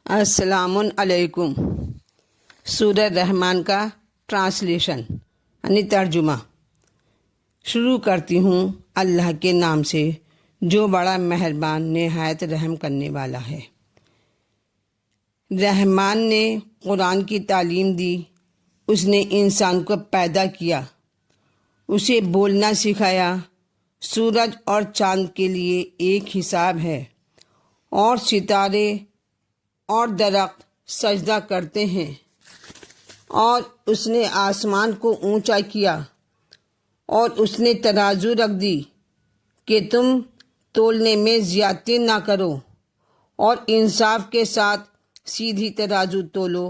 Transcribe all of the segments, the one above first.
السلام علیکم۔ سورہ رحمان کا ٹرانسلیشن یعنی ترجمہ۔ شروع کرتی ہوں اللہ کے نام سے جو بڑا مہربان نہایت رحم کرنے والا ہے۔ رحمان نے قرآن کی تعلیم دی، اس نے انسان کو پیدا کیا، اسے بولنا سکھایا۔ سورج اور چاند کے لیے ایک حساب ہے، اور ستارے اور درخت سجدہ کرتے ہیں، اور اس نے آسمان کو اونچا کیا، اور اس نے ترازو رکھ دی کہ تم تولنے میں زیادتی نہ کرو، اور انصاف کے ساتھ سیدھی ترازو تولو،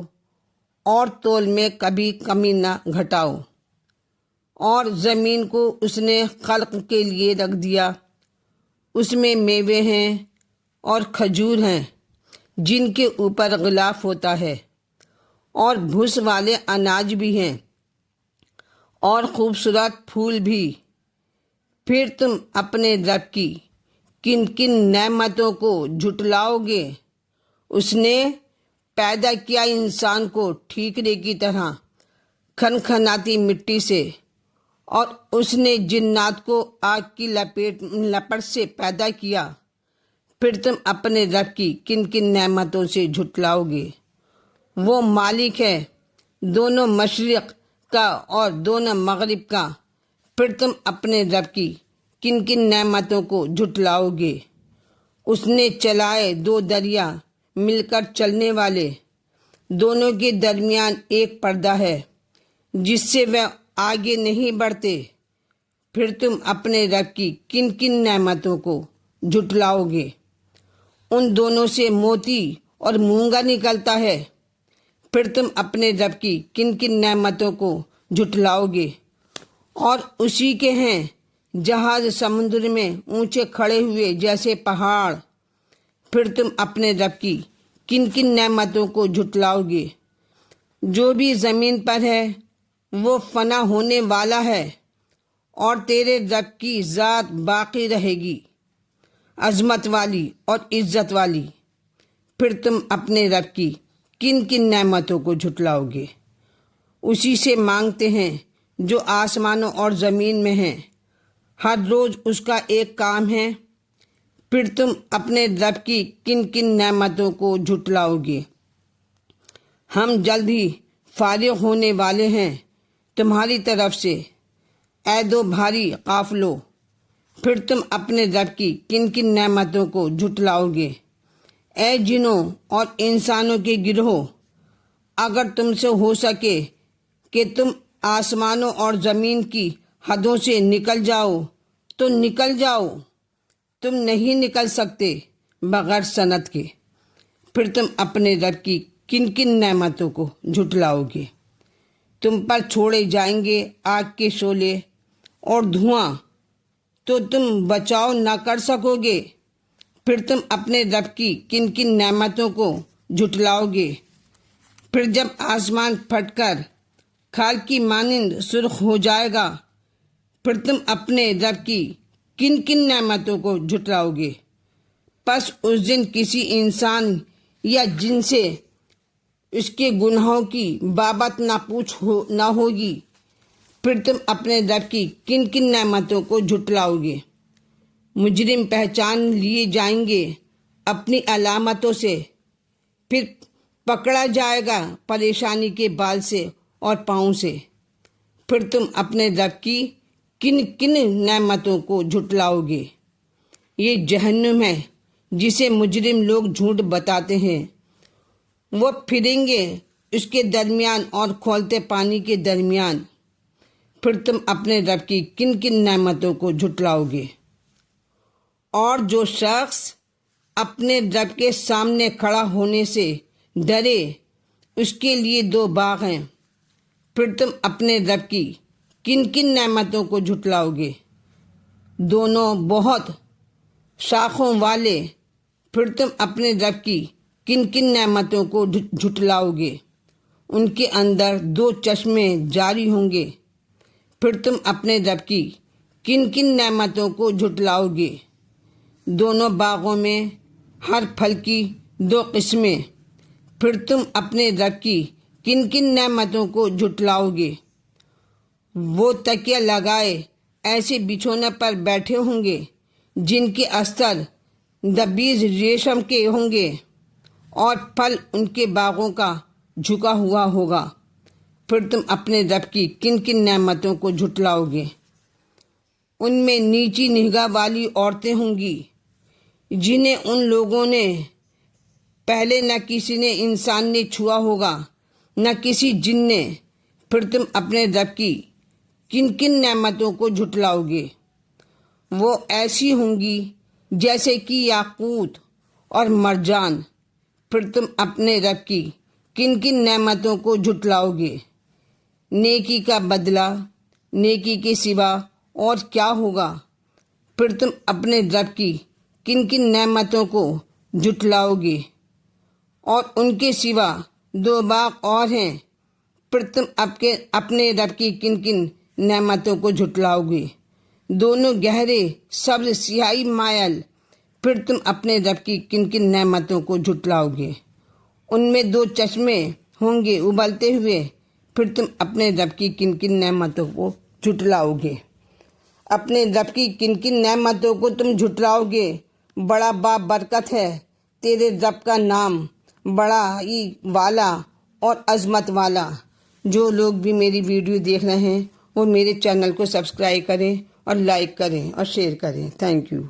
اور تول میں کبھی کمی نہ گھٹاؤ۔ اور زمین کو اس نے خلق کے لیے رکھ دیا، اس میں میوے ہیں اور کھجور ہیں جن کے اوپر غلاف ہوتا ہے، اور بھس والے اناج بھی ہیں، اور خوبصورت پھول بھی۔ پھر تم اپنے رب کی کن کن نعمتوں کو جھٹلاؤ گے؟ اس نے پیدا کیا انسان کو ٹھیکرے کی طرح کھنکھناتی مٹی سے، اور اس نے جنات کو آگ کی لپٹ سے پیدا کیا۔ پھر تم اپنے رب کی کن کن نعمتوں سے جھٹلاؤ گے؟ وہ مالک ہے دونوں مشرق کا اور دونوں مغرب کا۔ پھر تم اپنے رب کی کن کن نعمتوں کو جھٹلاؤ گے؟ اس نے چلائے دو دریا مل کر چلنے والے، دونوں کے درمیان ایک پردہ ہے جس سے وہ آگے نہیں بڑھتے۔ پھر تم اپنے رب کی کن کن نعمتوں کو جھٹلاؤ گے؟ ان دونوں سے موتی اور مونگا نکلتا ہے۔ پھر تم اپنے رب کی کن کن نعمتوں کو جھٹلاؤ گے؟ اور اسی کے ہیں جہاز سمندر میں اونچے کھڑے ہوئے جیسے پہاڑ۔ پھر تم اپنے رب کی کن کن نعمتوں کو جھٹلاؤ گے؟ جو بھی زمین پر ہے وہ فنا ہونے والا ہے، اور تیرے رب کی ذات باقی رہے گی، عظمت والی اور عزت والی۔ پھر تم اپنے رب کی کن کن نعمتوں کو جھٹلاؤ گے؟ اسی سے مانگتے ہیں جو آسمانوں اور زمین میں ہیں، ہر روز اس کا ایک کام ہے۔ پھر تم اپنے رب کی کن کن نعمتوں کو جھٹلاؤ گے؟ ہم جلد ہی فارغ ہونے والے ہیں تمہاری طرف سے، اے دو بھاری قافلوں۔ پھر تم اپنے رب کی کن کن نعمتوں کو جھٹلاؤ گے؟ اے جنوں اور انسانوں کے گروہ، اگر تم سے ہو سکے کہ تم آسمانوں اور زمین کی حدوں سے نکل جاؤ تو نکل جاؤ، تم نہیں نکل سکتے بغیر صنعت کے۔ پھر تم اپنے رب کی کن کن نعمتوں کو جھٹلاؤ گے؟ تم پر چھوڑے جائیں گے آگ کے شعلے اور دھواں، تو تم بچاؤ نہ کر سکو گے۔ پھر تم اپنے رب کی کن کن نعمتوں کو جھٹلاؤ گے؟ پھر جب آسمان پھٹ کر کھال کی مانند سرخ ہو جائے گا، پھر تم اپنے رب کی کن کن نعمتوں کو جھٹلاؤ گے؟ پس اس دن کسی انسان یا جن سے اس کے گناہوں کی بابت نہ ہوگی۔ پھر تم اپنے رب کی کن کن نعمتوں کو جھٹلاؤ گے؟ مجرم پہچان لیے جائیں گے اپنی علامتوں سے، پھر پکڑا جائے گا پریشانی کے بال سے اور پاؤں سے۔ پھر تم اپنے رب کی کن کن نعمتوں کو جھٹلاؤ گے؟ یہ جہنم ہے جسے مجرم لوگ جھوٹ بتاتے ہیں، وہ پھریں گے اس کے درمیان اور کھولتے پانی کے درمیان۔ پھر تم اپنے رب کی کن کن نعمتوں کو جھٹلاؤ گے؟ اور جو شخص اپنے رب کے سامنے کھڑا ہونے سے ڈرے، اس کے لیے دو باغ ہیں۔ پھر تم اپنے رب کی کن کن نعمتوں کو جھٹلاؤ گے؟ دونوں بہت شاخوں والے۔ پھر تم اپنے رب کی کن کن نعمتوں کو جھٹلاؤ گے؟ ان کے اندر دو چشمے جاری ہوں گے۔ پھر تم اپنے رب کی کن کن نعمتوں کو جھٹلاؤ گے؟ دونوں باغوں میں ہر پھل کی دو قسمیں، پھر تم اپنے رب کی کن کن نعمتوں کو جھٹلاؤ گے؟ وہ تکیہ لگائے ایسے بچھونے پر بیٹھے ہوں گے جن کے استر دبیز ریشم کے ہوں گے اور پھل ان کے باغوں کا جھکا ہوا ہوگا۔ پھر تم اپنے رب کی کن کن نعمتوں کو جھٹلاؤ گے؟ ان میں نیچی نگاہ والی عورتیں ہوں گی جنہیں ان لوگوں نے پہلے نہ کسی نے انسان نے چھوا ہوگا نہ کسی جن نے۔ پھر تم اپنے رب کی کن کن نعمتوں کو جھٹلاؤ گے؟ وہ ایسی ہوں گی جیسے کہ یاقوت اور مرجان۔ پھر تم اپنے رب کی کن کن نعمتوں کو جھٹلاؤ گے؟ نیکی کا بدلہ نیکی کے سوا اور کیا ہوگا؟ پھر تم اپنے رب کی کن کن نعمتوں کو جھٹلاؤ گے؟ اور ان کے سوا 2 باغ اور ہیں۔ پھر تم اپنے رب کی کن کن نعمتوں کو جھٹلاؤ گے؟ دونوں گہرے سبز سیاہی مائل۔ پھر تم اپنے رب کی کن کن نعمتوں کو جھٹلاؤ گے؟ ان میں 2 چشمے ہوں گے ابلتے ہوئے۔ پھر تم اپنے رب کی کن کن نعمتوں کو جھٹلاؤ گے؟ اپنے رب کی کن کن نعمتوں کو تم جھٹلاؤ گے؟ بڑا بابرکت ہے تیرے رب کا نام، بڑا ہی والا اور عظمت والا۔ جو لوگ بھی میری ویڈیو دیکھ رہے ہیں وہ میرے چینل کو سبسکرائب کریں اور لائک کریں اور شیئر کریں۔ Thank you.